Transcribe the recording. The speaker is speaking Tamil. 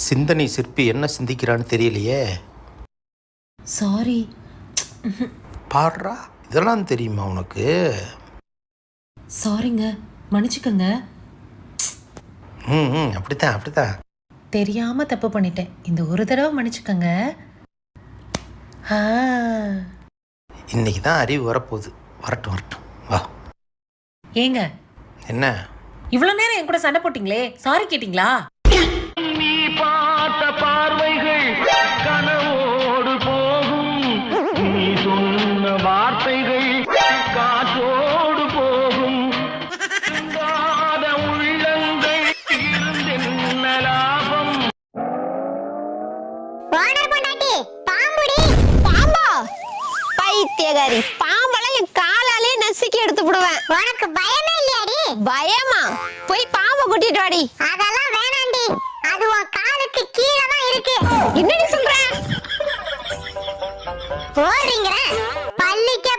சிந்தனை சிற்பி என்ன சிந்திக்கிறான்னு தெரியலையே. சாரி. பாடுறா, இதெல்லாம் தெரியுமா உனக்கு? சாரிங்க, மன்னிச்சுக்கோங்க. அப்படித்தான் அப்படித்தான். தெரியாம தப்பு பண்ணிட்டேன். இந்த ஒரு தடவை மன்னிச்சுக்கோங்க. இன்னைக்கு தான் அறிவு வரப்போகுது. வரட்டும் வரட்டும், வா. ஏங்க, என்ன இவ்வளவு நேரம் என் கூட சண்டை போட்டீங்களே, சாரி கேட்டீங்களா? நீ பார்த்த பார்வைகள் கனவோடு போகும், நீ சொன்ன வார்த்தைகள் காற்றோடு போகும், சிந்தாத உள்ளங்கள் இருந்தென்ன லாபம். பைத்தியகாரி, பாம்பெல்லாம் என் காலாலே நசுக்கி எடுத்து விடுவேன். உனக்கு பயமே இல்லையாடி? பயமா? போய் பாம்பை கூட்டிட்டு வாடி. அதெல்லாம் வேணாண்டி, அது உன் காலுக்கு கீழே தான் இருக்கு. என்னடி சொல்ற? ஓடுறீங்க பள்ளிக்க